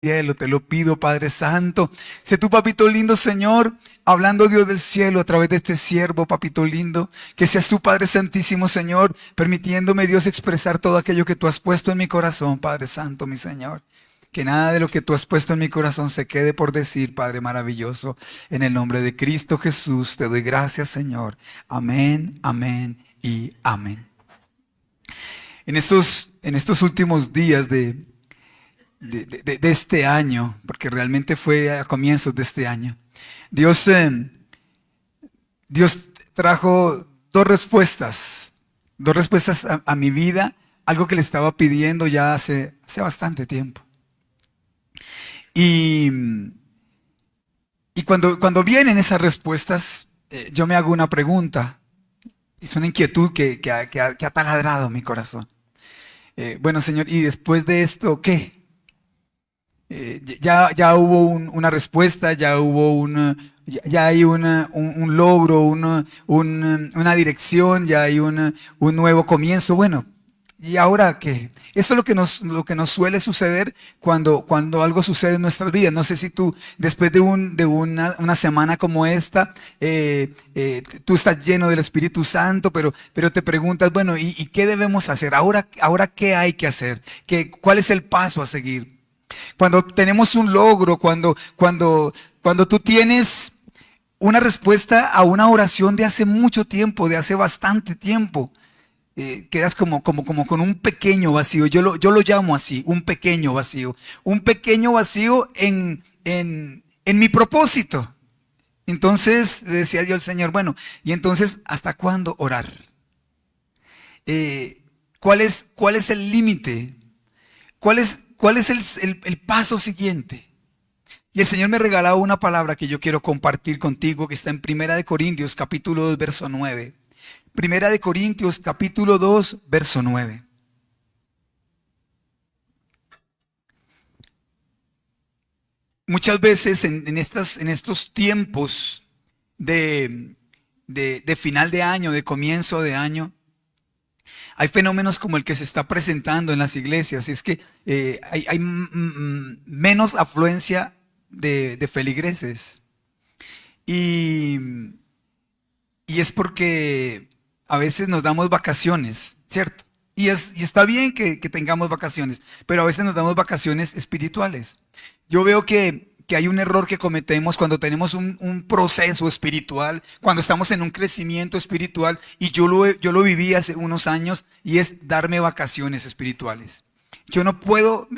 cielo, te lo pido, Padre Santo. Sé tu papito lindo, Señor, hablando Dios del cielo a través de este siervo, papito lindo. Que seas tu Padre Santísimo, Señor, permitiéndome, Dios, expresar todo aquello que tú has puesto en mi corazón, Padre Santo, mi Señor. Que nada de lo que tú has puesto en mi corazón se quede por decir, Padre maravilloso. En el nombre de Cristo Jesús te doy gracias, Señor. Amén, amén y amén. En estos últimos días de este año, porque realmente fue a comienzos de este año, Dios, Dios trajo dos respuestas a mi vida, algo que le estaba pidiendo ya hace bastante tiempo. Y, y cuando vienen esas respuestas, yo me hago una pregunta, es una inquietud que ha taladrado mi corazón. Bueno, Señor, ¿y después de esto qué? Ya hubo una respuesta, ya hay un logro, una dirección, ya hay un nuevo comienzo. Bueno, ¿y ahora qué? Eso es lo que nos suele suceder cuando algo sucede en nuestras vidas. No sé si tú, después de una semana como esta, tú estás lleno del Espíritu Santo, pero te preguntas, bueno, ¿y qué debemos hacer? Ahora ¿qué hay que hacer? ¿Cuál es el paso a seguir? Cuando tenemos un logro, cuando tú tienes una respuesta a una oración de hace mucho tiempo, de hace bastante tiempo, quedas como con un pequeño vacío. Yo lo llamo así, un pequeño vacío. Un pequeño vacío en mi propósito. Entonces le decía yo al Señor, bueno, y entonces, ¿hasta cuándo orar? ¿Cuál es el límite? ¿Cuál es el paso siguiente? Y el Señor me regalaba una palabra que yo quiero compartir contigo, que está en Primera de Corintios, capítulo 2, verso 9. Primera de Corintios, capítulo 2, verso 9. Muchas veces en estos tiempos de final de año, de comienzo de año, hay fenómenos como el que se está presentando en las iglesias. Es que hay menos afluencia de feligreses. Y, y es porque a veces nos damos vacaciones, ¿cierto? Y está bien que tengamos vacaciones, pero a veces nos damos vacaciones espirituales. Yo veo que hay un error que cometemos cuando tenemos un proceso espiritual, cuando estamos en un crecimiento espiritual, y yo lo viví hace unos años, y es darme vacaciones espirituales. Yo no puedo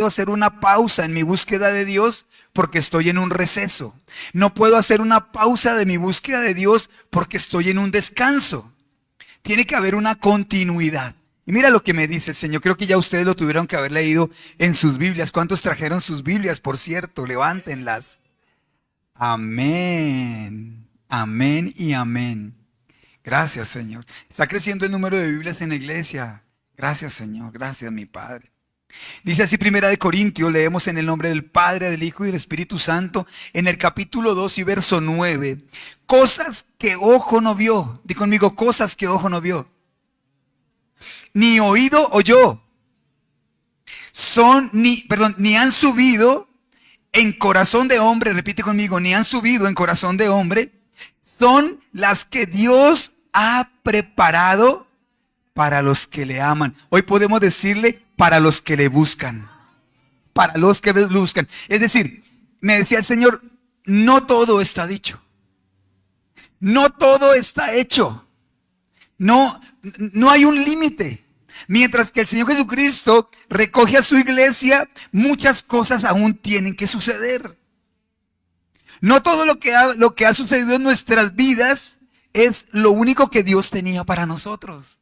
hacer una pausa en mi búsqueda de Dios porque estoy en un receso. No puedo hacer una pausa de mi búsqueda de Dios porque estoy en un descanso. Tiene que haber una continuidad. Y mira lo que me dice el Señor. Creo que ya ustedes lo tuvieron que haber leído en sus Biblias. ¿Cuántos trajeron sus Biblias, por cierto? Levántenlas. Amén. Amén y amén. Gracias, Señor. Está creciendo el número de Biblias en la iglesia. Gracias, Señor. Gracias, mi Padre. Dice así Primera de Corintios, leemos en el nombre del Padre, del Hijo y del Espíritu Santo, en el capítulo 2 y verso 9. Cosas que ojo no vio. Di conmigo, cosas que ojo no vio. Ni oído oyó. Ni han subido en corazón de hombre. Repite conmigo, ni han subido en corazón de hombre. Son las que Dios ha preparado para los que le aman. Hoy podemos decirle para los que le buscan. Para los que le buscan. Es decir, me decía el Señor, no todo está dicho. No todo está hecho. No hay un límite. Mientras que el Señor Jesucristo recoge a su iglesia, muchas cosas aún tienen que suceder. No todo lo que ha sucedido en nuestras vidas es lo único que Dios tenía para nosotros.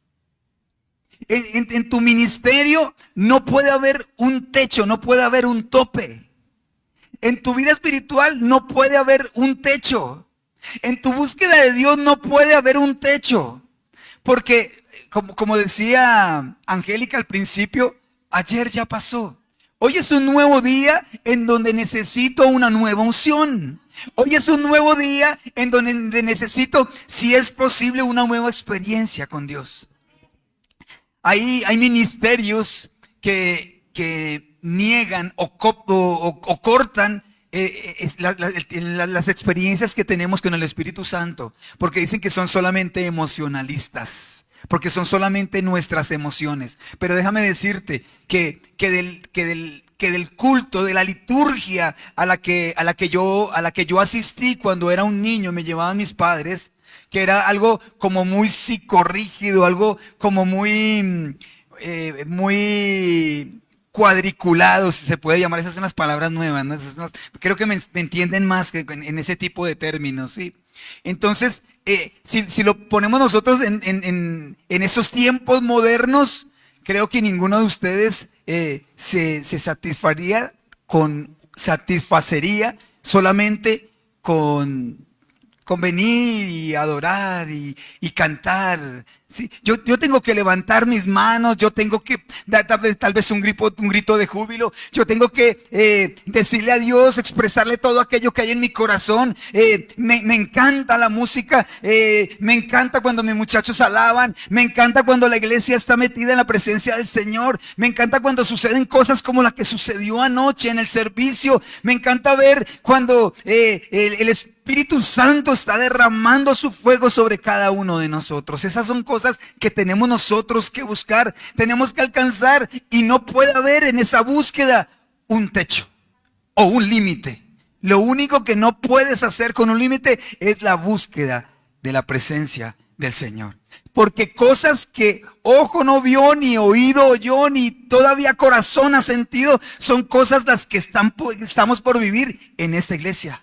En tu ministerio no puede haber un techo, no puede haber un tope. En tu vida espiritual no puede haber un techo. En tu búsqueda de Dios no puede haber un techo. Porque, como decía Angélica al principio, ayer ya pasó. Hoy es un nuevo día en donde necesito una nueva unción. Hoy es un nuevo día en donde necesito, si es posible, una nueva experiencia con Dios. Hay ministerios que niegan o cortan las experiencias que tenemos con el Espíritu Santo, porque dicen que son solamente emocionalistas, porque son solamente nuestras emociones. Pero déjame decirte que del culto, de la liturgia a la que yo asistí cuando era un niño, me llevaban mis padres, que era algo como muy psicorrígido, algo como muy cuadriculado, si se puede llamar. Esas son las palabras nuevas, ¿no? Creo que me entienden más que en ese tipo de términos, ¿sí? Entonces, si lo ponemos nosotros en estos tiempos modernos, creo que ninguno de ustedes se satisfacería solamente con venir y adorar y cantar. ¿Sí? Yo tengo que levantar mis manos, yo tengo que dar tal vez un grito de júbilo, yo tengo que decirle a Dios, expresarle todo aquello que hay en mi corazón. Me encanta la música, me encanta cuando mis muchachos alaban, me encanta cuando la iglesia está metida en la presencia del Señor, me encanta cuando suceden cosas como la que sucedió anoche en el servicio, me encanta ver cuando el Espíritu Santo está derramando su fuego sobre cada uno de nosotros. Esas son cosas que tenemos nosotros que buscar, tenemos que alcanzar, y no puede haber en esa búsqueda un techo o un límite. Lo único que no puedes hacer con un límite es la búsqueda de la presencia del Señor. Porque cosas que ojo no vio, ni oído oyó, ni todavía corazón ha sentido, son cosas las que estamos por vivir en esta iglesia.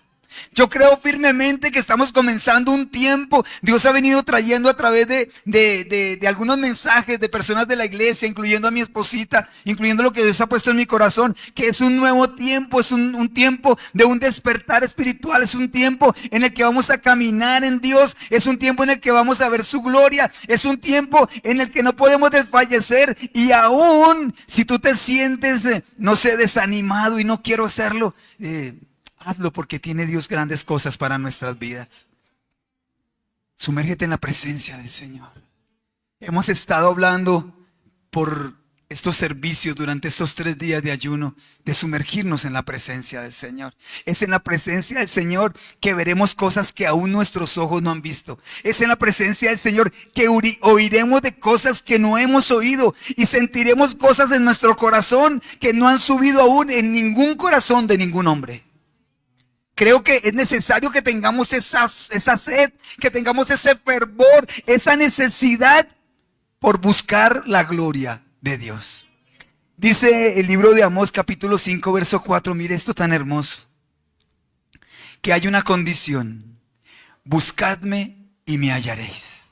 Yo creo firmemente que estamos comenzando un tiempo. Dios ha venido trayendo a través de algunos mensajes de personas de la iglesia, incluyendo a mi esposita, incluyendo lo que Dios ha puesto en mi corazón, que es un nuevo tiempo, es un tiempo de un despertar espiritual, es un tiempo en el que vamos a caminar en Dios, es un tiempo en el que vamos a ver su gloria, es un tiempo en el que no podemos desfallecer. Y aún si tú te sientes, no sé, desanimado y no quiero hacerlo, hazlo, porque tiene Dios grandes cosas para nuestras vidas. Sumérgete en la presencia del Señor. Hemos estado hablando por estos servicios durante estos 3 días de ayuno, de sumergirnos en la presencia del Señor. Es en la presencia del Señor que veremos cosas que aún nuestros ojos no han visto. Es en la presencia del Señor que oiremos de cosas que no hemos oído, y sentiremos cosas en nuestro corazón que no han subido aún en ningún corazón de ningún hombre. Creo que es necesario que tengamos esa sed, que tengamos ese fervor, esa necesidad por buscar la gloria de Dios. Dice el libro de Amós, capítulo 5, verso 4, mire esto tan hermoso, que hay una condición: buscadme y me hallaréis.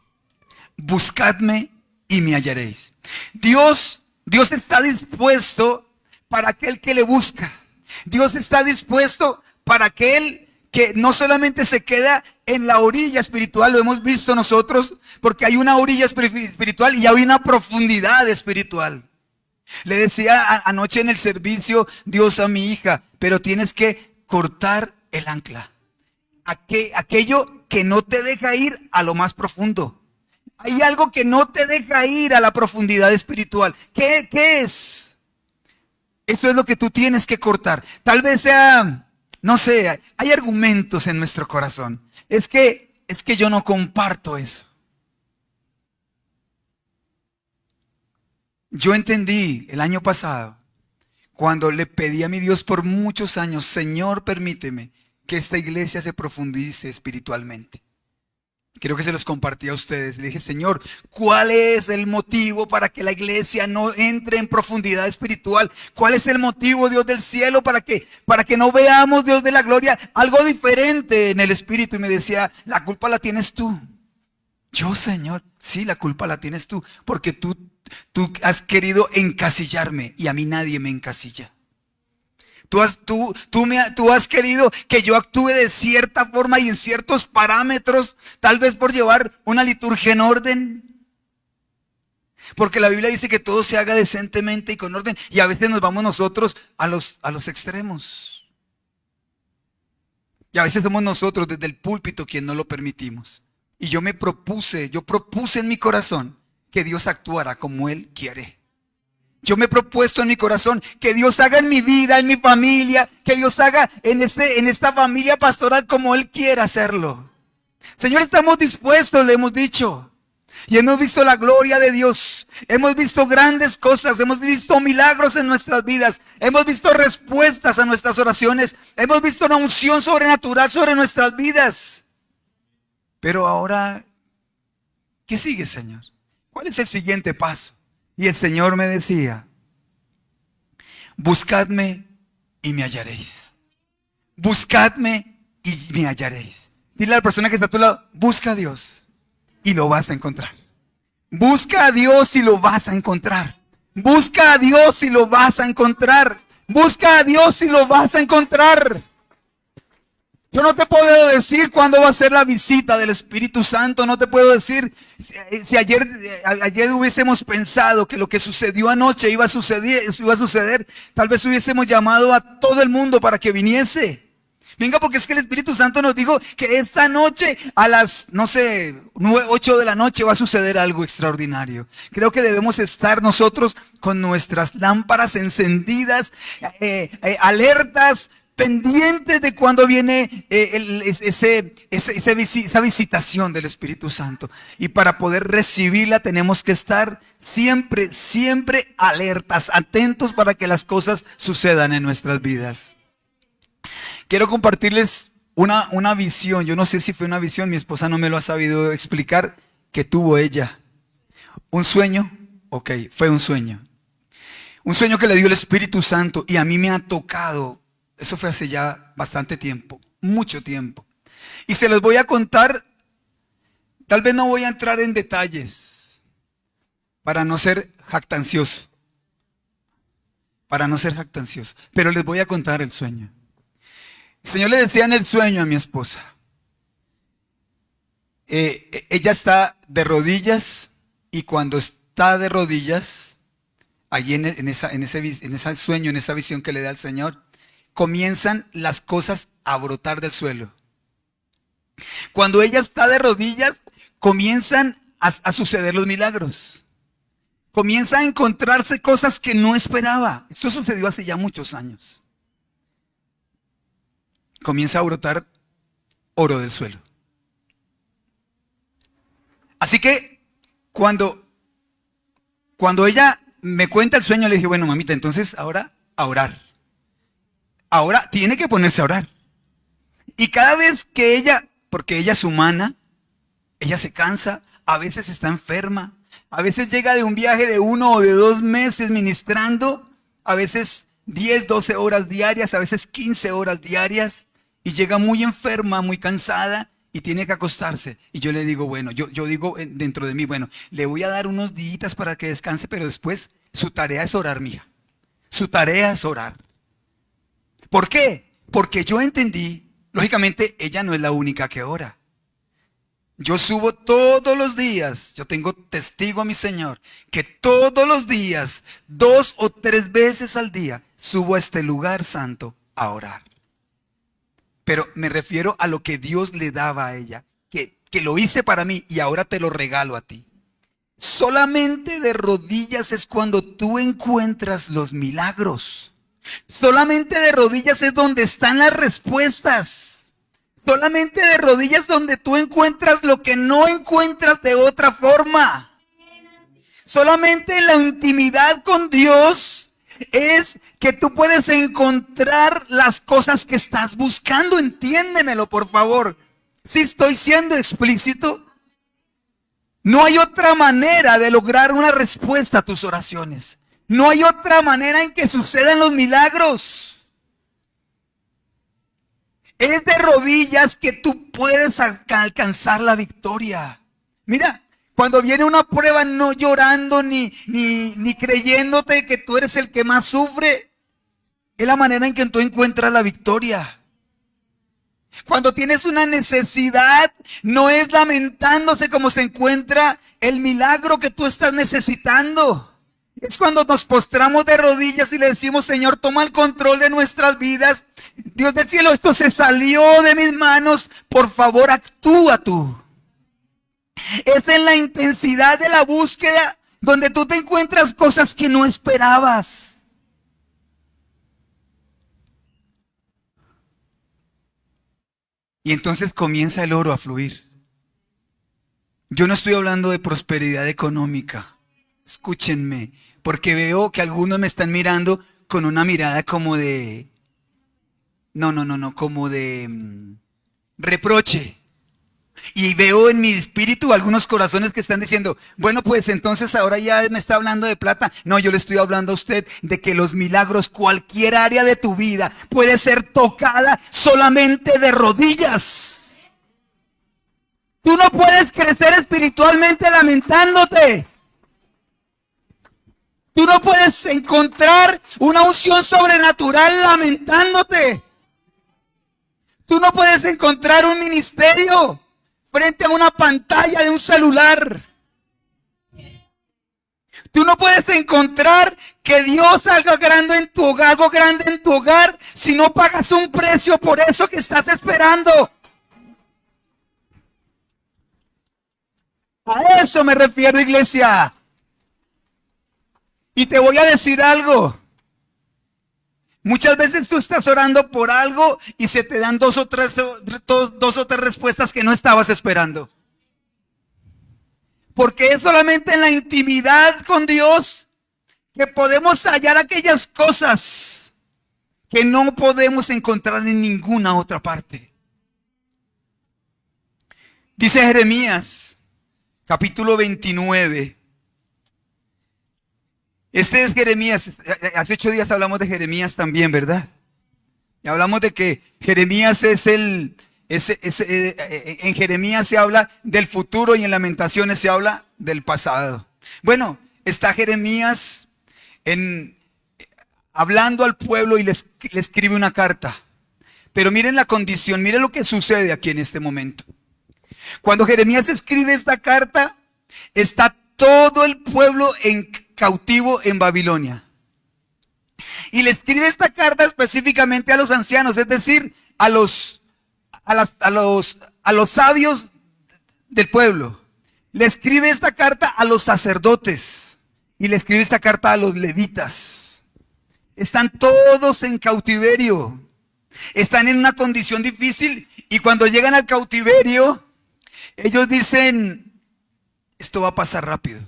Buscadme y me hallaréis. Dios está dispuesto para aquel que le busca. Dios está dispuesto para aquel que no solamente se queda en la orilla espiritual, lo hemos visto nosotros, porque hay una orilla espiritual y hay una profundidad espiritual. Le decía anoche en el servicio Dios a mi hija, pero tienes que cortar el ancla. Aquello que no te deja ir a lo más profundo. Hay algo que no te deja ir a la profundidad espiritual. ¿Qué es? Eso es lo que tú tienes que cortar. Tal vez sea, no sé, hay argumentos en nuestro corazón. Es que yo no comparto eso. Yo entendí el año pasado, cuando le pedí a mi Dios por muchos años: Señor, permíteme que esta iglesia se profundice espiritualmente. Quiero que se los compartí a ustedes. Le dije: Señor, ¿cuál es el motivo para que la iglesia no entre en profundidad espiritual? ¿Cuál es el motivo, Dios del cielo, para que no veamos, Dios de la gloria, algo diferente en el espíritu? Y me decía: la culpa la tienes tú. Yo, Señor, sí, la culpa la tienes tú, porque tú has querido encasillarme, y a mí nadie me encasilla. Tú has querido que yo actúe de cierta forma y en ciertos parámetros, tal vez por llevar una liturgia en orden. Porque la Biblia dice que todo se haga decentemente y con orden, y a veces nos vamos nosotros a los extremos. Y a veces somos nosotros desde el púlpito quien no lo permitimos. Y yo propuse en mi corazón que Dios actuara como Él quiere. Yo me he propuesto en mi corazón que Dios haga en mi vida, en mi familia, que Dios haga en esta familia pastoral como Él quiera hacerlo. Señor, estamos dispuestos, le hemos dicho. Y hemos visto la gloria de Dios. Hemos visto grandes cosas. Hemos visto milagros en nuestras vidas. Hemos visto respuestas a nuestras oraciones. Hemos visto una unción sobrenatural sobre nuestras vidas. Pero ahora, ¿qué sigue, Señor? ¿Cuál es el siguiente paso? Y el Señor me decía, buscadme y me hallaréis. Buscadme y me hallaréis. Dile a la persona que está a tu lado, busca a Dios y lo vas a encontrar. Busca a Dios y lo vas a encontrar. Busca a Dios y lo vas a encontrar. Busca a Dios y lo vas a encontrar. Yo no te puedo decir cuándo va a ser la visita del Espíritu Santo. No te puedo decir si ayer hubiésemos pensado que lo que sucedió anoche iba a suceder. Tal vez hubiésemos llamado a todo el mundo para que viniese. Venga, porque es que el Espíritu Santo nos dijo que esta noche a las, 8 de la noche va a suceder algo extraordinario. Creo que debemos estar nosotros con nuestras lámparas encendidas, alertas, pendientes de cuando viene esa visitación del Espíritu Santo. Y para poder recibirla tenemos que estar siempre, siempre alertas, atentos para que las cosas sucedan en nuestras vidas. Quiero compartirles una visión. Yo no sé si fue una visión, mi esposa no me lo ha sabido explicar, que tuvo ella. Un sueño, fue un sueño. Un sueño que le dio el Espíritu Santo y a mí me ha tocado. Eso fue hace ya bastante tiempo, mucho tiempo. Y se los voy a contar, tal vez no voy a entrar en detalles, para no ser jactancioso. Pero les voy a contar el sueño. El Señor le decía en el sueño a mi esposa, ella está de rodillas y cuando está de rodillas, allí en ese sueño, en esa visión que le da el Señor, comienzan las cosas a brotar del suelo. Cuando ella está de rodillas, comienzan a suceder los milagros. Comienza a encontrarse cosas que no esperaba. Esto sucedió hace ya muchos años. Comienza a brotar oro del suelo. Así que cuando ella me cuenta el sueño, le dije, bueno, mamita, entonces ahora a orar. Ahora tiene que ponerse a orar. Y cada vez que ella, porque ella es humana, ella se cansa, a veces está enferma, a veces llega de un viaje de 1 o de 2 meses ministrando, a veces 10, 12 horas diarias, a veces 15 horas diarias, y llega muy enferma, muy cansada, y tiene que acostarse. Y yo le digo, bueno, yo digo dentro de mí, bueno, le voy a dar unos días para que descanse, pero después su tarea es orar, mija. Su tarea es orar. ¿Por qué? Porque yo entendí, lógicamente ella no es la única que ora. Yo subo todos los días, yo tengo testigo a mi Señor, que todos los días, 2 o 3 veces al día, subo a este lugar santo a orar. Pero me refiero a lo que Dios le daba a ella, que lo hice para mí y ahora te lo regalo a ti. Solamente de rodillas es cuando tú encuentras los milagros. Solamente de rodillas es donde están las respuestas. Solamente de rodillas donde tú encuentras lo que no encuentras de otra forma. Solamente en la intimidad con Dios es que tú puedes encontrar las cosas que estás buscando. Entiéndemelo, por favor. Si estoy siendo explícito, no hay otra manera de lograr una respuesta a tus oraciones. No hay otra manera en que sucedan los milagros. Es de rodillas que tú puedes alcanzar la victoria. Mira, cuando viene una prueba, no llorando ni creyéndote que tú eres el que más sufre, es la manera en que tú encuentras la victoria. Cuando tienes una necesidad, no es lamentándose como se encuentra el milagro que tú estás necesitando. Es cuando nos postramos de rodillas y le decimos, Señor, toma el control de nuestras vidas. Dios del cielo, esto se salió de mis manos. Por favor, actúa tú. Es en la intensidad de la búsqueda donde tú te encuentras cosas que no esperabas. Y entonces comienza el oro a fluir. Yo no estoy hablando de prosperidad económica. Escúchenme, porque veo que algunos me están mirando con una mirada como de, no, como de reproche. Y veo en mi espíritu algunos corazones que están diciendo, bueno, pues entonces ahora ya me está hablando de plata. No, yo le estoy hablando a usted de que los milagros, cualquier área de tu vida puede ser tocada solamente de rodillas. Tú no puedes crecer espiritualmente lamentándote. Tú no puedes encontrar una unción sobrenatural lamentándote. Tú no puedes encontrar un ministerio frente a una pantalla de un celular. Tú no puedes encontrar que Dios haga grande en tu hogar, algo grande en tu hogar, si no pagas un precio por eso que estás esperando. A eso me refiero, iglesia. Y te voy a decir algo. Muchas veces tú estás orando por algo y se te dan dos o tres respuestas que no estabas esperando. Porque es solamente en la intimidad con Dios que podemos hallar aquellas cosas que no podemos encontrar en ninguna otra parte. Dice Jeremías, capítulo 29. Este es Jeremías. Hace 8 días hablamos de Jeremías también, ¿verdad? Y hablamos de que Jeremías en Jeremías se habla del futuro y en Lamentaciones se habla del pasado. Bueno, está Jeremías hablando al pueblo y le escribe una carta. Pero miren la condición, miren lo que sucede aquí en este momento. Cuando Jeremías escribe esta carta, está todo el pueblo cautivo en Babilonia. Y le escribe esta carta específicamente a los ancianos, es decir, a los sabios del pueblo. Le escribe esta carta a los sacerdotes y le escribe esta carta a los levitas. Están todos en cautiverio. Están en una condición difícil y cuando llegan al cautiverio, ellos dicen, esto va a pasar rápido.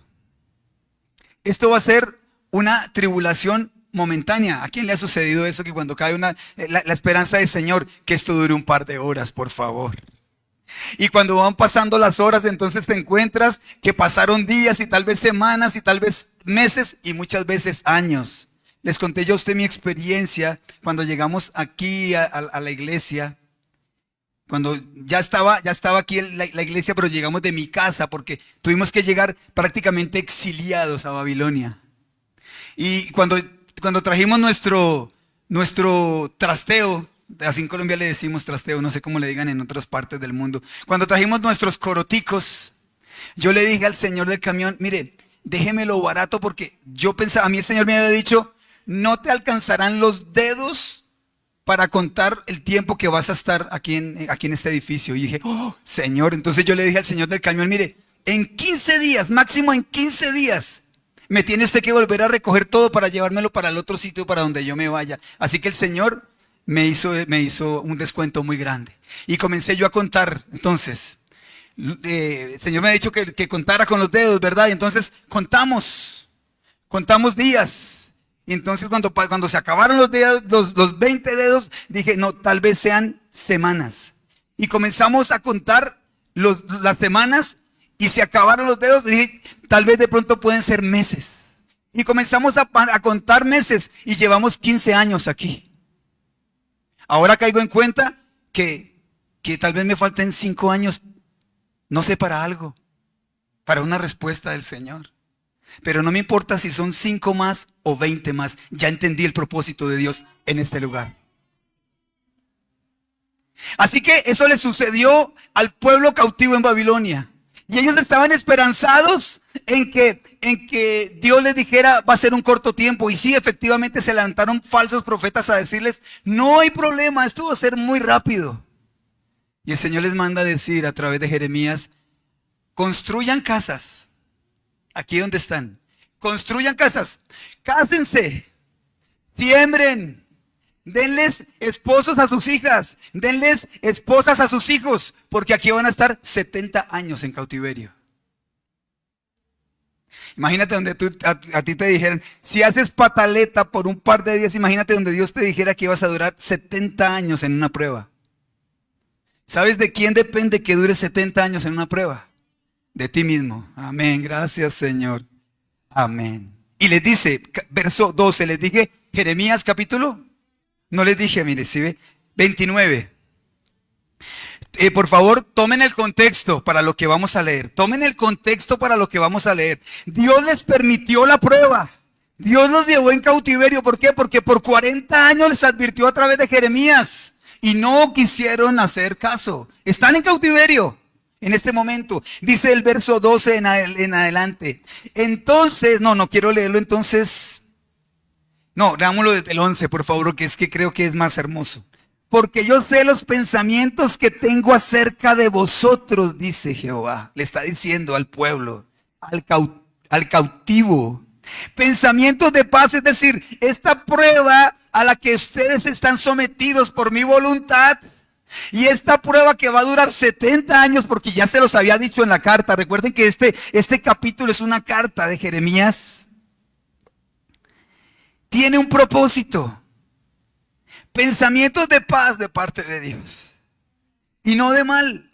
Esto va a ser una tribulación momentánea. ¿A quién le ha sucedido eso? Que cuando cae la esperanza del Señor, que esto dure un par de horas, por favor. Y cuando van pasando las horas, entonces te encuentras que pasaron días y tal vez semanas y tal vez meses y muchas veces años. Les conté yo a usted mi experiencia cuando llegamos aquí a la iglesia. Cuando ya estaba aquí la iglesia, pero llegamos de mi casa porque tuvimos que llegar prácticamente exiliados a Babilonia. Y cuando trajimos nuestro trasteo, así en Colombia le decimos trasteo, no sé cómo le digan en otras partes del mundo. Cuando trajimos nuestros coroticos, yo le dije al señor del camión, mire, déjemelo barato porque yo pensaba, a mí el señor me había dicho, no te alcanzarán los dedos para contar el tiempo que vas a estar aquí en este edificio. Y dije, oh, Señor, entonces yo le dije al señor del camión, mire, en 15 días, máximo en 15 días, me tiene usted que volver a recoger todo para llevármelo para el otro sitio para donde yo me vaya. Así que el Señor me hizo un descuento muy grande. Y comencé yo a contar, entonces, el Señor me ha dicho que contara con los dedos, ¿verdad? Y entonces contamos días. Y entonces cuando se acabaron los dedos, los 20 dedos, dije, no, tal vez sean semanas. Y comenzamos a contar las semanas y se acabaron los dedos, y dije, tal vez de pronto pueden ser meses. Y comenzamos a contar meses y llevamos 15 años aquí. Ahora caigo en cuenta que tal vez me falten 5 años, no sé, para algo, para una respuesta del Señor. Pero no me importa si son 5 más o 20 más. Ya entendí el propósito de Dios en este lugar. Así que eso le sucedió al pueblo cautivo en Babilonia. Y ellos estaban esperanzados en que Dios les dijera, va a ser un corto tiempo. Y sí, efectivamente se levantaron falsos profetas a decirles, no hay problema, esto va a ser muy rápido. Y el Señor les manda a decir a través de Jeremías, construyan casas. Aquí donde están, construyan casas, cásense, siembren, denles esposos a sus hijas, denles esposas a sus hijos, porque aquí van a estar 70 años en cautiverio. Imagínate donde a ti te dijeran, si haces pataleta por un par de días, imagínate donde Dios te dijera que ibas a durar 70 años en una prueba. ¿Sabes de quién depende que dures 70 años en una prueba? De ti mismo. Amén, gracias Señor. Amén. Y les dice, verso 12, les dije, Jeremías capítulo, no les dije, mire, si ve, 29. Por favor, tomen el contexto para lo que vamos a leer. Tomen el contexto para lo que vamos a leer. Dios les permitió la prueba. Dios los llevó en cautiverio. ¿Por qué? Porque por 40 años les advirtió a través de Jeremías y no quisieron hacer caso. Están en cautiverio en este momento. Dice el verso 12 en adelante. Entonces, no quiero leerlo entonces. No, leámoslo desde el 11, por favor, que es que creo que es más hermoso. Porque yo sé los pensamientos que tengo acerca de vosotros, dice Jehová. Le está diciendo al pueblo, al cautivo. Pensamientos de paz, es decir, esta prueba a la que ustedes están sometidos por mi voluntad. Y esta prueba que va a durar 70 años, porque ya se los había dicho en la carta. Recuerden que este capítulo es una carta de Jeremías. Tiene un propósito. Pensamientos de paz de parte de Dios y no de mal,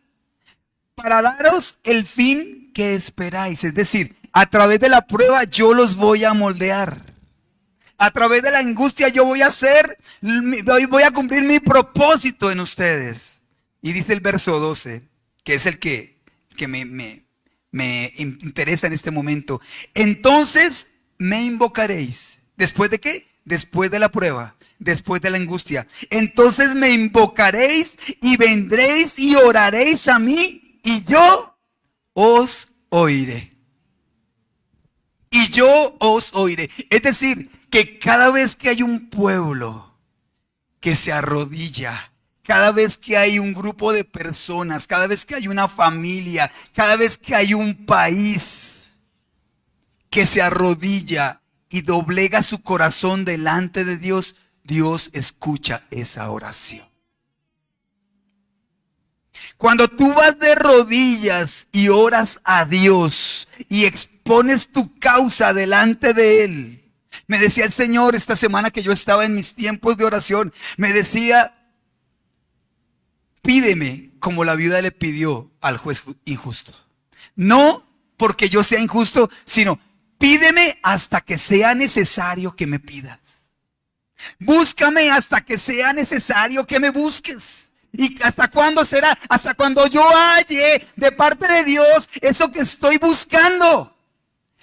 para daros el fin que esperáis. Es decir, a través de la prueba yo los voy a moldear. A través de la angustia yo voy a cumplir mi propósito en ustedes. Y dice el verso 12, que es el que me interesa en este momento. Entonces me invocaréis. ¿Después de qué? Después de la prueba. Después de la angustia. Entonces me invocaréis y vendréis y oraréis a mí y yo os oiré. Y yo os oiré. Es decir, que cada vez que hay un pueblo que se arrodilla, cada vez que hay un grupo de personas, cada vez que hay una familia, cada vez que hay un país que se arrodilla y doblega su corazón delante de Dios, Dios escucha esa oración. Cuando tú vas de rodillas y oras a Dios y expones tu causa delante de Él. Me decía el Señor esta semana que yo estaba en mis tiempos de oración. Me decía, pídeme como la viuda le pidió al juez injusto. No porque yo sea injusto, sino pídeme hasta que sea necesario que me pidas. Búscame hasta que sea necesario que me busques. ¿Y hasta cuándo será? Hasta cuando yo halle de parte de Dios eso que estoy buscando.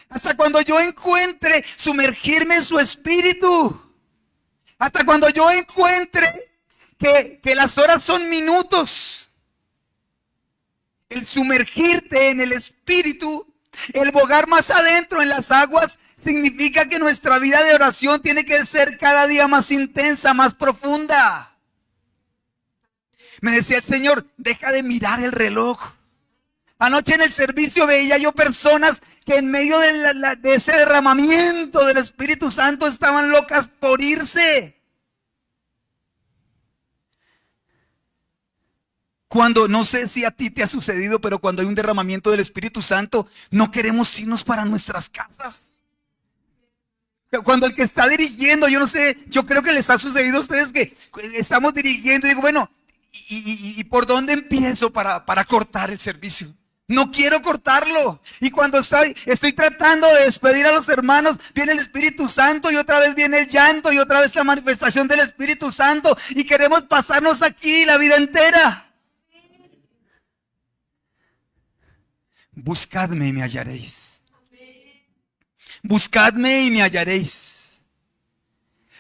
Hasta cuando yo encuentre sumergirme en su espíritu. Hasta cuando yo encuentre que las horas son minutos. El sumergirte en el espíritu, el bogar más adentro en las aguas, significa que nuestra vida de oración tiene que ser cada día más intensa, más profunda. Me decía el Señor, deja de mirar el reloj. Anoche en el servicio veía yo personas que en medio de ese derramamiento del Espíritu Santo estaban locas por irse. Cuando, no sé si a ti te ha sucedido, pero cuando hay un derramamiento del Espíritu Santo, no queremos irnos para nuestras casas. Cuando el que está dirigiendo, yo no sé, yo creo que les ha sucedido a ustedes que estamos dirigiendo y digo, bueno, ¿y por dónde empiezo para cortar el servicio? No quiero cortarlo. Y cuando estoy tratando de despedir a los hermanos, viene el Espíritu Santo y otra vez viene el llanto y otra vez la manifestación del Espíritu Santo. Y queremos pasarnos aquí la vida entera. Buscadme y me hallaréis. Buscadme y me hallaréis.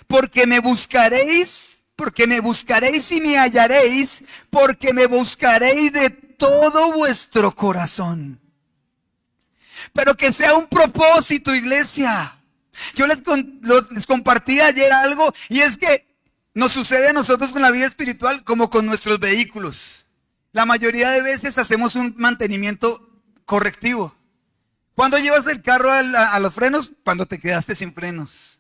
Porque me buscaréis y me hallaréis, porque me buscaréis de todo vuestro corazón. Pero que sea un propósito, iglesia. Yo les compartí ayer algo, y es que nos sucede a nosotros con la vida espiritual como con nuestros vehículos. La mayoría de veces hacemos un mantenimiento correctivo. ¿Cuándo llevas el carro a los frenos? Cuando te quedaste sin frenos.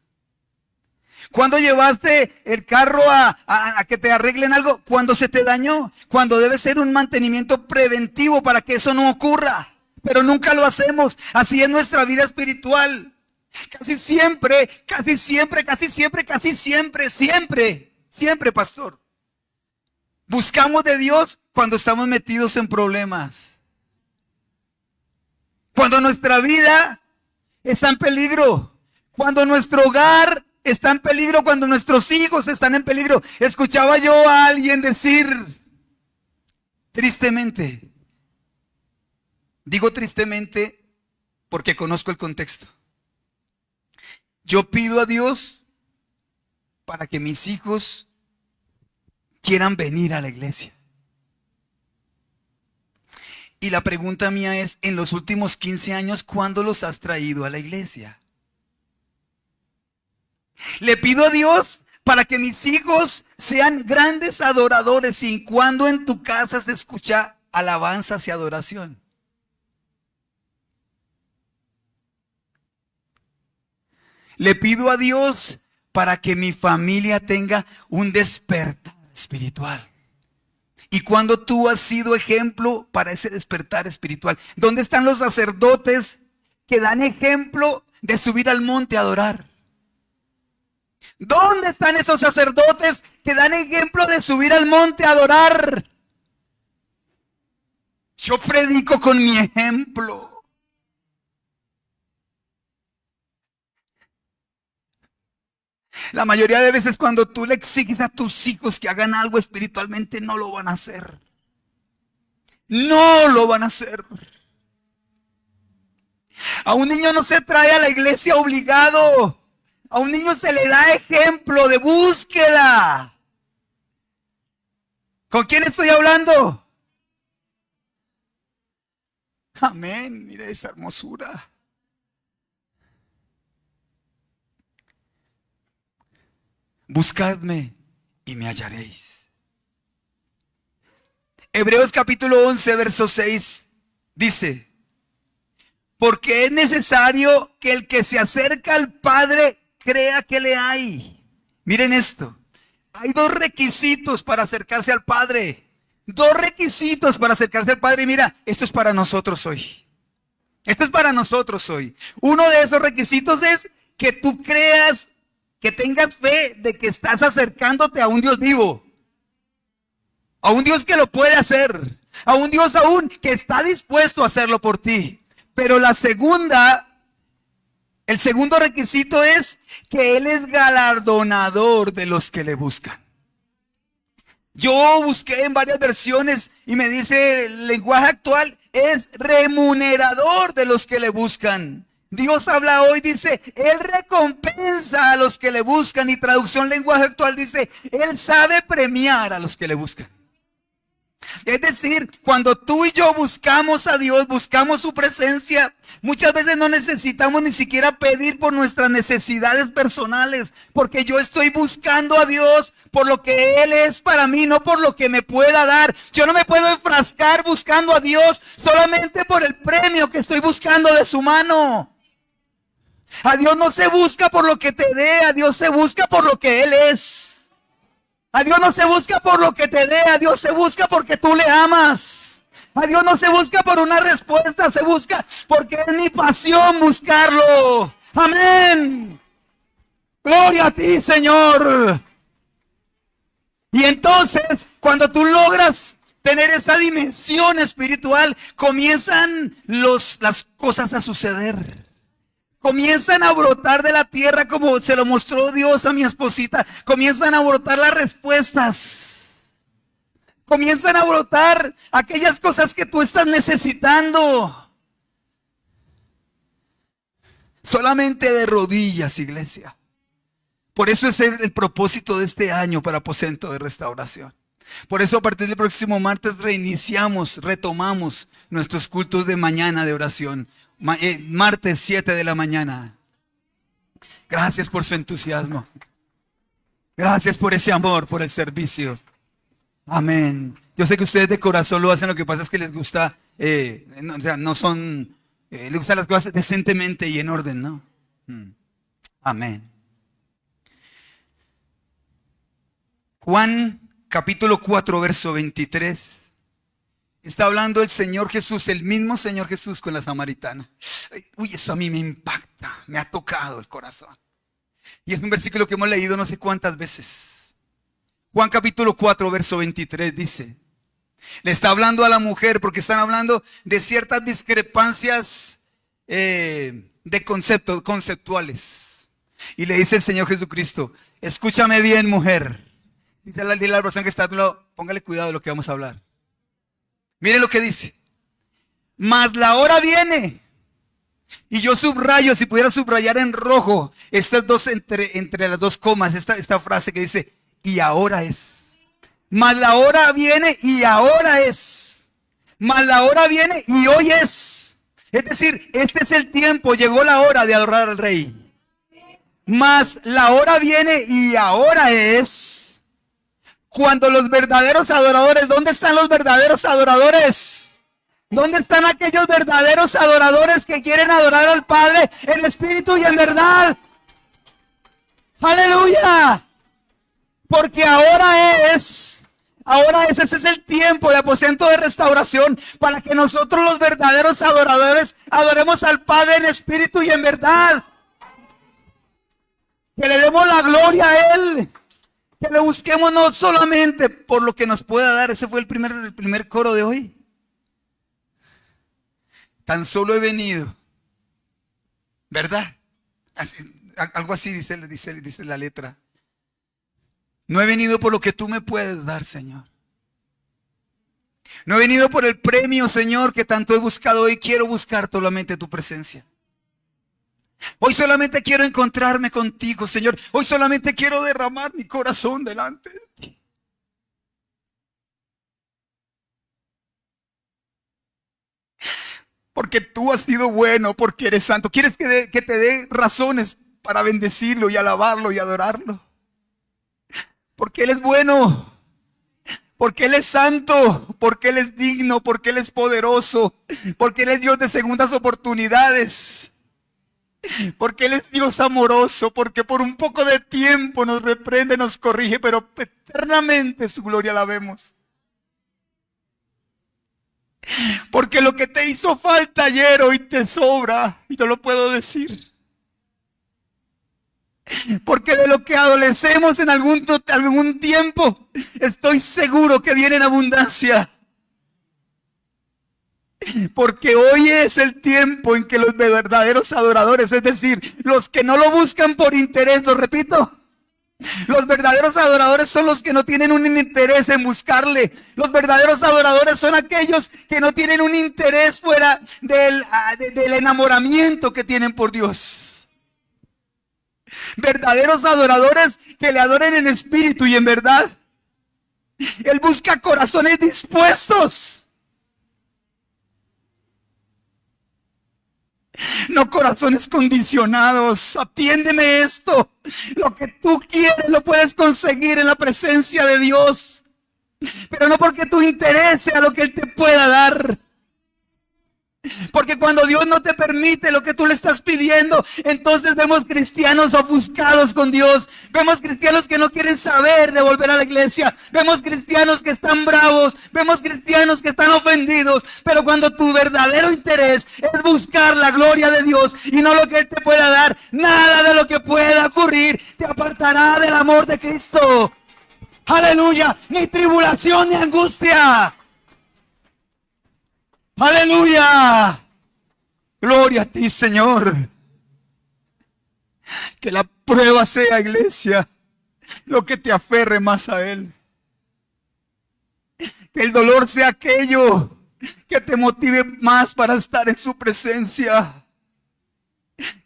¿Cuándo llevaste el carro a que te arreglen algo? Cuando se te dañó. Cuando debe ser un mantenimiento preventivo para que eso no ocurra. Pero nunca lo hacemos. Así es nuestra vida espiritual. Casi siempre, casi siempre, casi siempre, casi siempre, siempre, siempre, pastor. Buscamos de Dios cuando estamos metidos en problemas. Cuando nuestra vida está en peligro. Cuando nuestro hogar está en peligro, cuando nuestros hijos están en peligro. Escuchaba yo a alguien decir, tristemente, digo tristemente porque conozco el contexto. Yo pido a Dios para que mis hijos quieran venir a la iglesia. Y la pregunta mía es, en los últimos 15 años, ¿cuándo los has traído a la iglesia? Le pido a Dios para que mis hijos sean grandes adoradores y cuando en tu casa se escucha alabanzas y adoración. Le pido a Dios para que mi familia tenga un despertar espiritual. Y cuando tú has sido ejemplo para ese despertar espiritual, ¿dónde están los sacerdotes que dan ejemplo de subir al monte a adorar? ¿Dónde están esos sacerdotes que dan ejemplo de subir al monte a adorar? Yo predico con mi ejemplo. La mayoría de veces cuando tú le exiges a tus hijos que hagan algo espiritualmente, no lo van a hacer. No lo van a hacer. A un niño no se trae a la iglesia obligado. A un niño se le da ejemplo de búsqueda. ¿Con quién estoy hablando? Amén, mire esa hermosura. Buscadme y me hallaréis. Hebreos capítulo 11, verso 6 dice, porque es necesario que el que se acerca al Padre crea que le hay. Miren esto. Hay dos requisitos para acercarse al Padre. Dos requisitos para acercarse al Padre. Y mira, esto es para nosotros hoy. Esto es para nosotros hoy. Uno de esos requisitos es que tú creas, que tengas fe de que estás acercándote a un Dios vivo. A un Dios que lo puede hacer. A un Dios aún que está dispuesto a hacerlo por ti. Pero el segundo requisito es que Él es galardonador de los que le buscan. Yo busqué en varias versiones y me dice el lenguaje actual es remunerador de los que le buscan. Dios habla hoy, dice, Él recompensa a los que le buscan y traducción lenguaje actual dice, Él sabe premiar a los que le buscan. Es decir, cuando tú y yo buscamos a Dios, buscamos su presencia, muchas veces no necesitamos ni siquiera pedir por nuestras necesidades personales, porque yo estoy buscando a Dios por lo que Él es para mí, no por lo que me pueda dar. Yo no me puedo enfrascar buscando a Dios solamente por el premio que estoy buscando de su mano. A Dios no se busca por lo que te dé, a Dios se busca por lo que Él es. A Dios no se busca por lo que te dé, a Dios se busca porque tú le amas. A Dios no se busca por una respuesta, se busca porque es mi pasión buscarlo. Amén. Gloria a ti, Señor. Y entonces, cuando tú logras tener esa dimensión espiritual, comienzan las cosas a suceder. Comienzan a brotar de la tierra como se lo mostró Dios a mi esposita. Comienzan a brotar las respuestas. Comienzan a brotar aquellas cosas que tú estás necesitando. Solamente de rodillas, iglesia. Por eso es el propósito de este año para Aposento de Restauración. Por eso a partir del próximo martes retomamos nuestros cultos de mañana de oración. Martes 7 de la mañana. Gracias por su entusiasmo. Gracias por ese amor, por el servicio. Amén. Yo sé que ustedes de corazón lo hacen, lo que pasa es que les gusta, no son Le gusta las cosas decentemente y en orden, ¿no? Mm. Amén. Juan capítulo 4, verso 23. Está hablando el Señor Jesús, el mismo Señor Jesús con la samaritana. Uy, eso a mí me impacta, me ha tocado el corazón. Y es un versículo que hemos leído no sé cuántas veces. Juan capítulo 4, verso 23 dice, le está hablando a la mujer porque están hablando de ciertas discrepancias de conceptos, conceptuales. Y le dice el Señor Jesucristo, escúchame bien, mujer. Dice la persona que está a tu lado, póngale cuidado de lo que vamos a hablar. Mire lo que dice. Mas la hora viene. Y yo subrayo, si pudiera subrayar en rojo, estas dos, entre las dos comas, esta frase que dice, y ahora es. Mas la hora viene y ahora es. Mas la hora viene y hoy es. Es decir, este es el tiempo, llegó la hora de adorar al Rey. Mas la hora viene y ahora es. Cuando los verdaderos adoradores, ¿dónde están los verdaderos adoradores? ¿Dónde están aquellos verdaderos adoradores que quieren adorar al Padre en espíritu y en verdad? ¡Aleluya! Porque ese es el tiempo de aposento de restauración para que nosotros los verdaderos adoradores adoremos al Padre en espíritu y en verdad. Que le demos la gloria a Él. Que le busquemos no solamente por lo que nos pueda dar. Ese fue el primer coro de hoy. Tan solo he venido. ¿Verdad? Algo así dice la letra. No he venido por lo que tú me puedes dar, Señor. No he venido por el premio, Señor, que tanto he buscado hoy. Quiero buscar solamente tu presencia. Hoy solamente quiero encontrarme contigo, Señor. Hoy solamente quiero derramar mi corazón delante de ti. Porque tú has sido bueno, porque eres santo. ¿Quieres que te dé razones para bendecirlo y alabarlo y adorarlo? Porque Él es bueno. Porque Él es santo. Porque Él es digno. Porque Él es poderoso. Porque Él es Dios de segundas oportunidades. Porque Él es Dios amoroso, porque por un poco de tiempo nos reprende, nos corrige, pero eternamente su gloria la vemos. Porque lo que te hizo falta ayer hoy te sobra, y te lo puedo decir. Porque de lo que adolecemos en algún tiempo, estoy seguro que viene en abundancia. Porque hoy es el tiempo en que los verdaderos adoradores, es decir, los que no lo buscan por interés, lo repito, los verdaderos adoradores son los que no tienen un interés en buscarle. Los verdaderos adoradores son aquellos que no tienen un interés fuera del enamoramiento que tienen por Dios. Verdaderos adoradores que le adoren en espíritu y en verdad. Él busca corazones dispuestos. No corazones condicionados. Atiéndeme esto. Lo que tú quieres lo puedes conseguir en la presencia de Dios. Pero no porque tu interés sea lo que Él te pueda dar. Porque cuando Dios no te permite lo que tú le estás pidiendo, entonces vemos cristianos ofuscados con Dios. Vemos cristianos que no quieren saber de volver a la iglesia. Vemos cristianos que están bravos. Vemos cristianos que están ofendidos. Pero cuando tu verdadero interés es buscar la gloria de Dios y no lo que Él te pueda dar, nada de lo que pueda ocurrir te apartará del amor de Cristo. Aleluya, ni tribulación ni angustia. Aleluya. Gloria a ti, Señor. Que la prueba sea, iglesia, lo que te aferre más a Él. Que el dolor sea aquello que te motive más para estar en su presencia.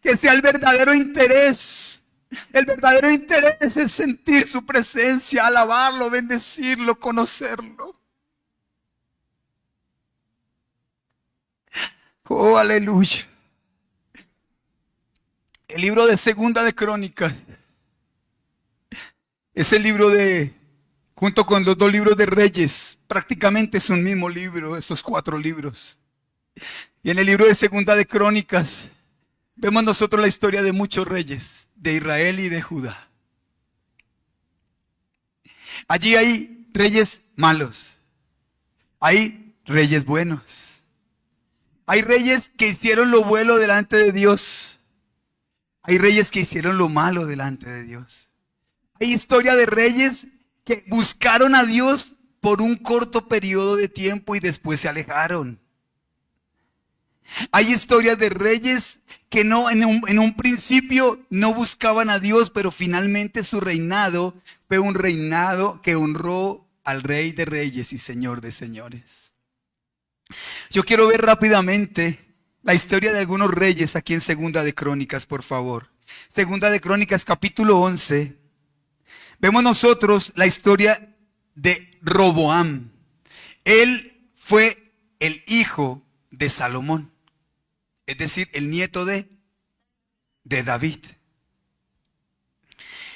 Que sea el verdadero interés. El verdadero interés es sentir su presencia, alabarlo, bendecirlo, conocerlo. Oh, aleluya. El libro de Segunda de Crónicas es el libro junto con los 2 libros de Reyes, prácticamente es un mismo libro, estos 4 libros. Y en el libro de Segunda de Crónicas vemos nosotros la historia de muchos reyes de Israel y de Judá. Allí hay reyes malos, hay reyes buenos, hay reyes que hicieron lo bueno delante de Dios, hay reyes que hicieron lo malo delante de Dios. Hay historia de reyes que buscaron a Dios por un corto periodo de tiempo y después se alejaron. Hay historias de reyes que en un principio no buscaban a Dios, pero finalmente su reinado fue un reinado que honró al Rey de Reyes y Señor de Señores. Yo quiero ver rápidamente la historia de algunos reyes aquí en Segunda de Crónicas, por favor. Segunda de Crónicas, capítulo 11. Vemos nosotros la historia de Roboam. Él fue el hijo de Salomón. Es decir, el nieto de David.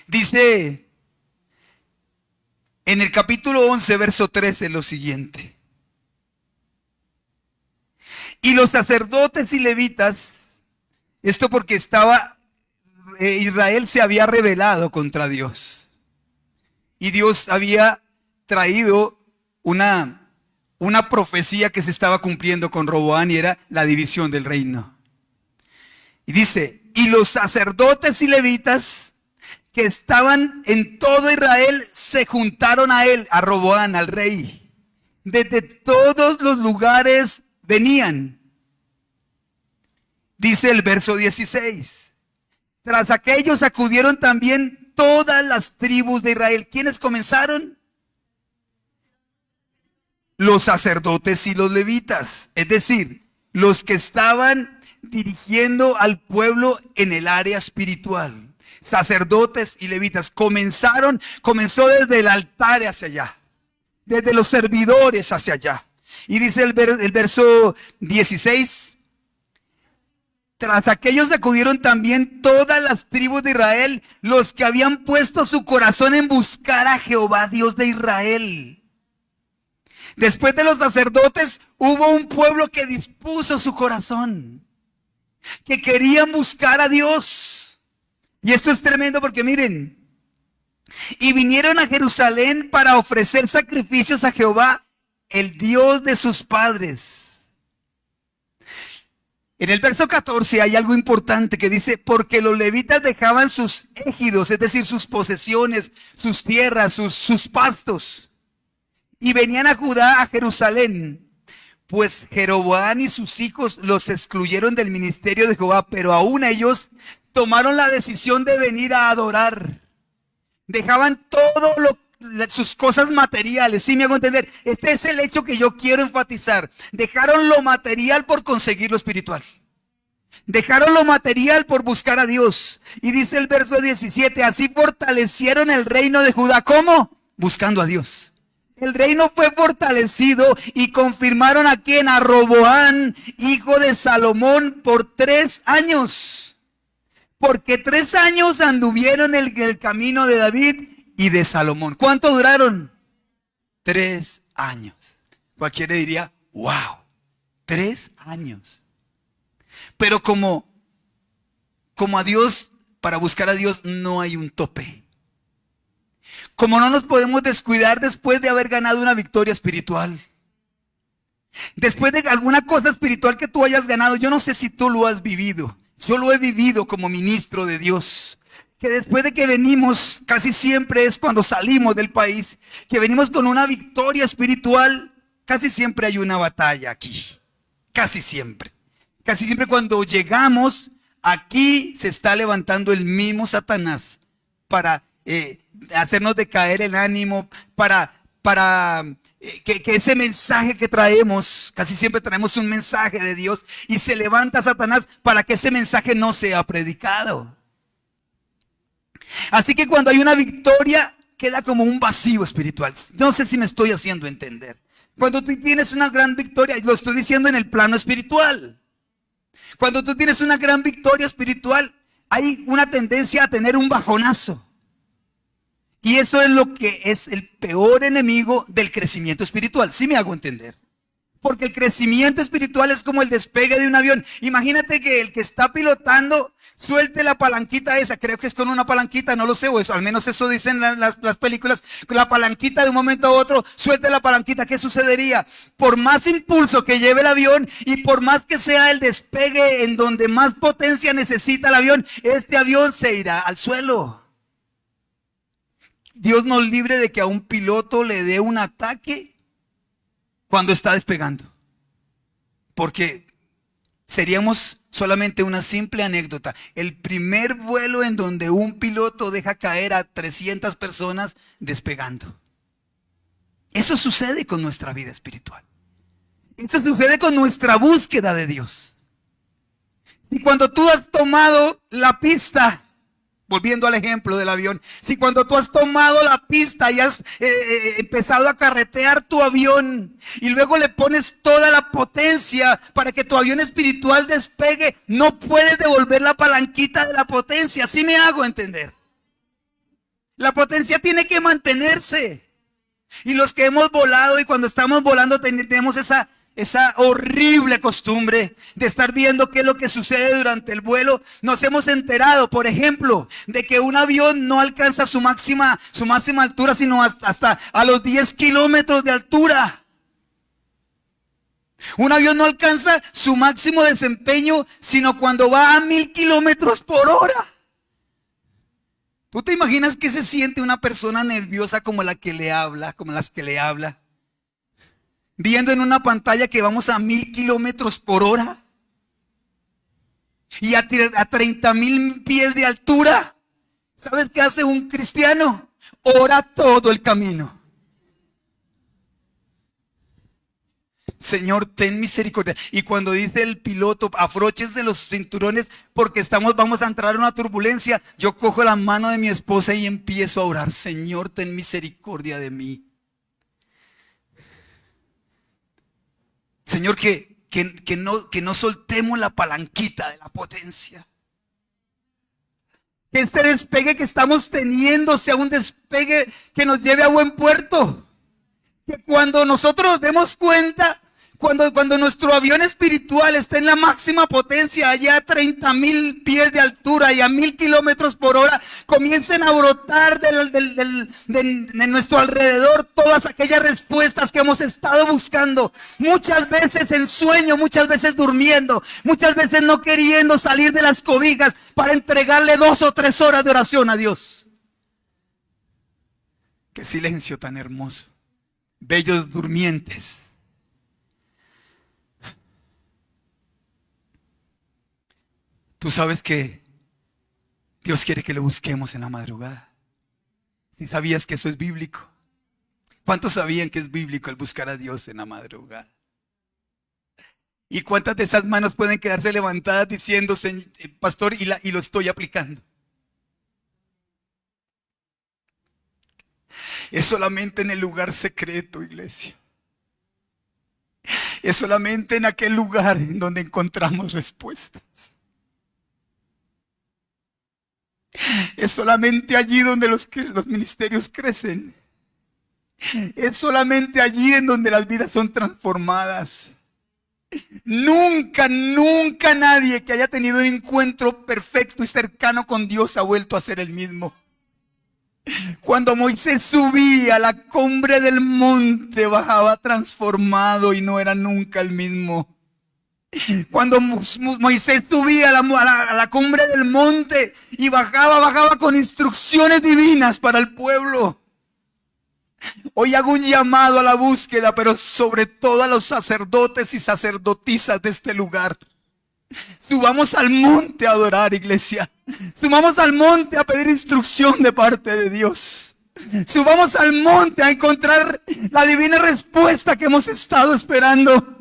Dice en el capítulo 11, verso 13, lo siguiente. Y los sacerdotes y levitas, esto porque Israel se había rebelado contra Dios. Y Dios había traído una profecía que se estaba cumpliendo con Roboam y era la división del reino. Y dice, y los sacerdotes y levitas que estaban en todo Israel se juntaron a él, a Roboam, al rey. Desde todos los lugares venían. Dice el verso 16. Tras aquellos acudieron también todas las tribus de Israel. ¿Quiénes comenzaron? Los sacerdotes y los levitas, es decir, los que estaban dirigiendo al pueblo en el área espiritual. Sacerdotes y levitas comenzó desde el altar hacia allá, desde los servidores hacia allá. Y dice el verso 16, tras aquellos acudieron también todas las tribus de Israel, los que habían puesto su corazón en buscar a Jehová, Dios de Israel. Después de los sacerdotes, hubo un pueblo que dispuso su corazón, que querían buscar a Dios. Y esto es tremendo porque miren, y vinieron a Jerusalén para ofrecer sacrificios a Jehová, el Dios de sus padres. En el verso 14 hay algo importante que dice, porque los levitas dejaban sus ejidos, es decir, sus posesiones, sus tierras, sus pastos, y venían a Judá, a Jerusalén, pues Jeroboam y sus hijos los excluyeron del ministerio de Jehová, pero aún ellos tomaron la decisión de venir a adorar. Dejaban sus cosas materiales, ¿sí me hago entender? Este es el hecho que yo quiero enfatizar. Dejaron lo material por conseguir lo espiritual. Dejaron lo material por buscar a Dios. Y dice el verso 17, así fortalecieron el reino de Judá. ¿Cómo? Buscando a Dios. El reino fue fortalecido y confirmaron a quién, a Roboam, hijo de Salomón, por 3 años. Porque 3 años anduvieron el camino de David y de Salomón. ¿Cuánto duraron? 3 años. Cualquiera diría, wow, 3 años. Pero como a Dios, para buscar a Dios no hay un tope. Como no nos podemos descuidar después de haber ganado una victoria espiritual. Después de alguna cosa espiritual que tú hayas ganado, yo no sé si tú lo has vivido. Yo lo he vivido como ministro de Dios. Que después de que venimos, casi siempre es cuando salimos del país, que venimos con una victoria espiritual, casi siempre hay una batalla aquí. Casi siempre. Casi siempre cuando llegamos, aquí se está levantando el mismo Satanás para hacernos decaer el ánimo, para que ese mensaje que traemos, casi siempre traemos un mensaje de Dios, y se levanta Satanás para que ese mensaje no sea predicado. Así que cuando hay una victoria, queda como un vacío espiritual. No sé si me estoy haciendo entender. Cuando tú tienes una gran victoria, lo estoy diciendo en el plano espiritual. Cuando tú tienes una gran victoria espiritual, hay una tendencia a tener un bajonazo. Y eso es lo que es el peor enemigo del crecimiento espiritual. ¿Sí me hago entender? porque el crecimiento espiritual es como el despegue de un avión. Imagínate que el que está pilotando suelte la palanquita esa, creo que es con una palanquita, no lo sé, o eso, al menos eso dicen las películas, con la palanquita de un momento a otro, suelte la palanquita, ¿qué sucedería? Por más impulso que lleve el avión y por más que sea el despegue en donde más potencia necesita el avión, este avión se irá al suelo. Dios nos libre de que a un piloto le dé un ataque cuando está despegando, porque seríamos solamente una simple anécdota. El primer vuelo en donde un piloto deja caer a 300 personas despegando. Eso sucede con nuestra vida espiritual. Eso sucede con nuestra búsqueda de Dios. Y cuando tú has tomado la pista, volviendo al ejemplo del avión, si cuando tú has tomado la pista y has empezado a carretear tu avión y luego le pones toda la potencia para que tu avión espiritual despegue, no puedes devolver la palanquita de la potencia. Así me hago entender. La potencia tiene que mantenerse. Y los que hemos volado y cuando estamos volando tenemos esa horrible costumbre de estar viendo qué es lo que sucede durante el vuelo. Nos hemos enterado, por ejemplo, de que un avión no alcanza su máxima altura, sino hasta a los 10 kilómetros de altura. Un avión no alcanza su máximo desempeño, sino cuando va a 1000 kilómetros por hora. ¿Tú te imaginas qué se siente una persona nerviosa como la que le habla, como las que le habla? Viendo en una pantalla que vamos a 1000 kilómetros por hora y a 30,000 pies de altura. ¿Sabes qué hace un cristiano? Ora todo el camino. Señor, ten misericordia. Y cuando dice el piloto, afróchense los cinturones porque vamos a entrar en una turbulencia, yo cojo la mano de mi esposa y empiezo a orar. Señor, ten misericordia de mí. Señor, que no soltemos la palanquita de la potencia. Que este despegue que estamos teniendo sea un despegue que nos lleve a buen puerto. Que cuando nosotros nos demos cuenta, cuando nuestro avión espiritual está en la máxima potencia, allá a 30,000 pies de altura y a 1000 kilómetros por hora, comiencen a brotar de nuestro alrededor todas aquellas respuestas que hemos estado buscando. Muchas veces en sueño, muchas veces durmiendo, muchas veces no queriendo salir de las cobijas para entregarle 2 o 3 horas de oración a Dios. Qué silencio tan hermoso. Bellos durmientes. Tú sabes que Dios quiere que lo busquemos en la madrugada. ¿Sí sabías que eso es bíblico? ¿Cuántos sabían que es bíblico el buscar a Dios en la madrugada? ¿Y cuántas de esas manos pueden quedarse levantadas diciendo, pastor, y lo estoy aplicando? Es solamente en el lugar secreto, iglesia. Es solamente en aquel lugar en donde encontramos respuestas. Es solamente allí donde los ministerios crecen. Es solamente allí en donde las vidas son transformadas. Nunca nadie que haya tenido un encuentro perfecto y cercano con Dios ha vuelto a ser el mismo. Cuando Moisés subía a la cumbre del monte, bajaba transformado y no era nunca el mismo. Cuando Moisés subía a la cumbre del monte y bajaba con instrucciones divinas para el pueblo. Hoy hago un llamado a la búsqueda, pero sobre todo a los sacerdotes y sacerdotisas de este lugar. Subamos al monte a adorar, iglesia. Subamos al monte a pedir instrucción de parte de Dios. Subamos al monte a encontrar la divina respuesta que hemos estado esperando.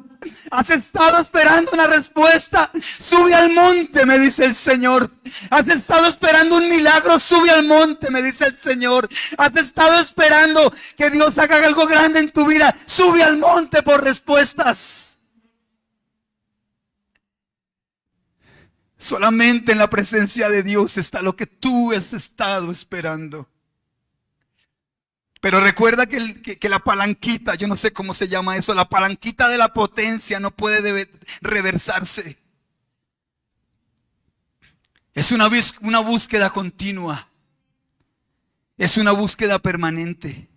¿Has estado esperando una respuesta? Sube al monte, me dice el Señor. ¿Has estado esperando un milagro? Sube al monte, me dice el Señor. ¿Has estado esperando que Dios haga algo grande en tu vida? Sube al monte por respuestas. Solamente en la presencia de Dios está lo que tú has estado esperando. Pero recuerda que la palanquita, yo no sé cómo se llama eso, la palanquita de la potencia no puede reversarse. Es una búsqueda continua. Es una búsqueda permanente.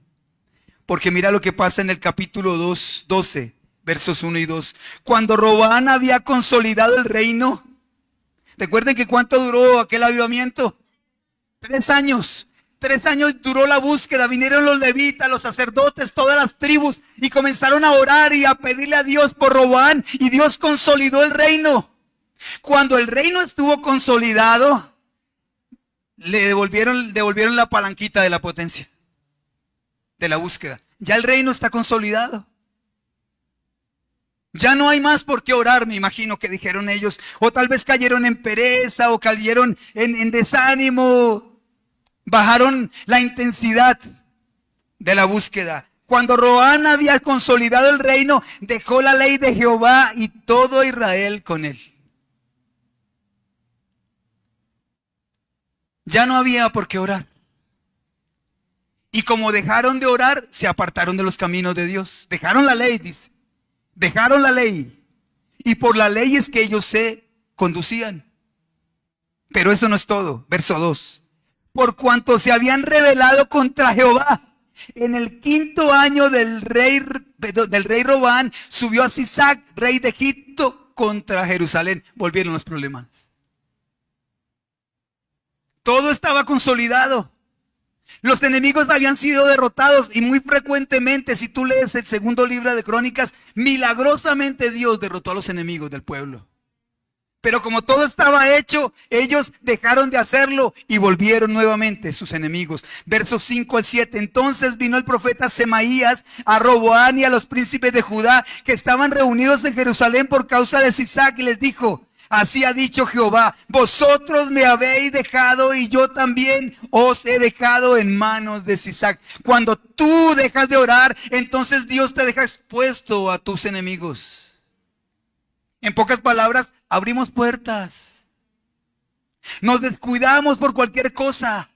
Porque mira lo que pasa en el capítulo 12, versos 1 y 2. Cuando Roboam había consolidado el reino. Recuerden que cuánto duró aquel avivamiento. 3 años. 3 años duró la búsqueda. Vinieron los levitas, los sacerdotes, todas las tribus. Y comenzaron a orar y a pedirle a Dios por Roboam. Y Dios consolidó el reino. Cuando el reino estuvo consolidado, le devolvieron la palanquita de la potencia, de la búsqueda. Ya el reino está consolidado. Ya no hay más por qué orar, me imagino que dijeron ellos. O tal vez cayeron en pereza o cayeron en desánimo. Bajaron la intensidad de la búsqueda. Cuando Roboam había consolidado el reino, dejó la ley de Jehová y todo Israel con él. Ya no había por qué orar. Y como dejaron de orar, se apartaron de los caminos de Dios. Dejaron la ley, dice. Dejaron la ley. Y por la ley es que ellos se conducían. Pero eso no es todo. Verso 2. Por cuanto se habían rebelado contra Jehová, en el 5.º año del rey Roboam, subió a Sisac, rey de Egipto, contra Jerusalén. Volvieron los problemas. Todo estaba consolidado. Los enemigos habían sido derrotados y muy frecuentemente, si tú lees el 2.º libro de Crónicas, milagrosamente Dios derrotó a los enemigos del pueblo. Pero como todo estaba hecho, ellos dejaron de hacerlo y volvieron nuevamente sus enemigos. Versos 5 al 7. Entonces vino el profeta Semaías a Roboam y a los príncipes de Judá que estaban reunidos en Jerusalén por causa de Sisac y les dijo: así ha dicho Jehová, vosotros me habéis dejado y yo también os he dejado en manos de Sisac. Cuando tú dejas de orar, entonces Dios te deja expuesto a tus enemigos. En pocas palabras, abrimos puertas. Nos descuidamos por cualquier cosa.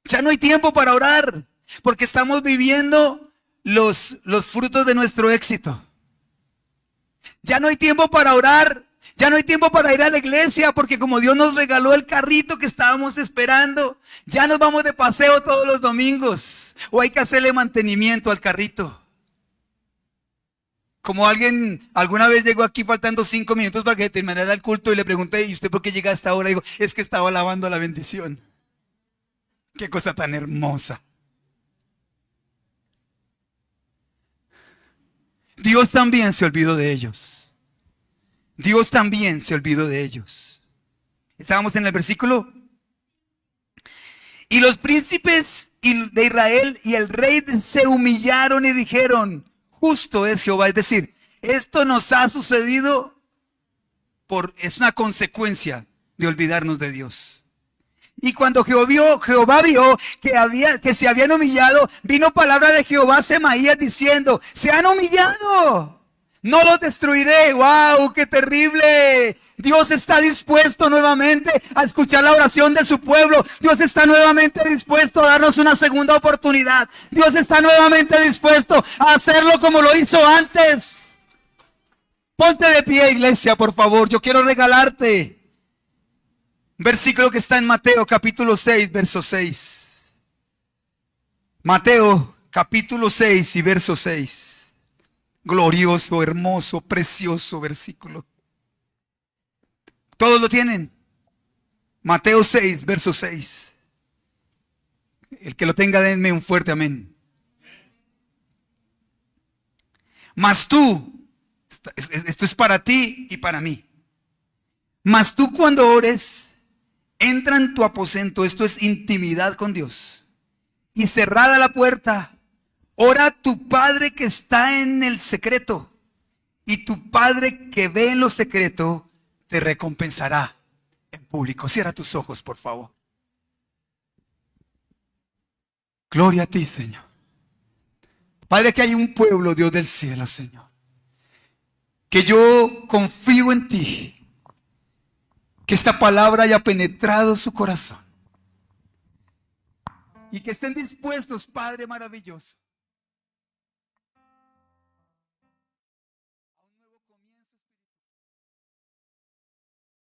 Ya no hay tiempo para orar, porque estamos viviendo los frutos de nuestro éxito. Ya no hay tiempo para orar, ya no hay tiempo para ir a la iglesia, porque como Dios nos regaló el carrito que estábamos esperando, ya nos vamos de paseo todos los domingos, o hay que hacerle mantenimiento al carrito. Como alguien alguna vez llegó aquí faltando 5 minutos para que terminara el culto y le pregunté: ¿y usted por qué llega a esta hora? Y digo: es que estaba lavando la bendición. Qué cosa tan hermosa. Dios también se olvidó de ellos. Dios también se olvidó de ellos. Estábamos en el versículo. Y los príncipes de Israel y el rey se humillaron y dijeron: justo es Jehová. Es decir, esto nos ha sucedido es una consecuencia de olvidarnos de Dios. Y cuando Jehová vio que se habían humillado, vino palabra de Jehová a Semaías diciendo: se han humillado, no los destruiré. ¡Wow! ¡Qué terrible! Dios está dispuesto nuevamente a escuchar la oración de su pueblo. Dios está nuevamente dispuesto a darnos una segunda oportunidad. Dios está nuevamente dispuesto a hacerlo como lo hizo antes. Ponte de pie, iglesia, por favor. Yo quiero regalarte versículo que está en Mateo capítulo 6, verso 6. Mateo capítulo 6 y verso 6. Glorioso, hermoso, precioso versículo. ¿Todos lo tienen? Mateo 6, verso 6. El que lo tenga, denme un fuerte amén. Mas tú, esto es para ti y para mí. Mas tú cuando ores, entra en tu aposento, esto es intimidad con Dios, y cerrada la puerta, ora a tu Padre que está en el secreto, y tu Padre que ve en lo secreto te recompensará en público. Cierra tus ojos, por favor. Gloria a ti, Señor. Padre, que hay un pueblo, Dios del cielo, Señor, que yo confío en ti, que esta palabra haya penetrado su corazón. y que estén dispuestos, Padre maravilloso,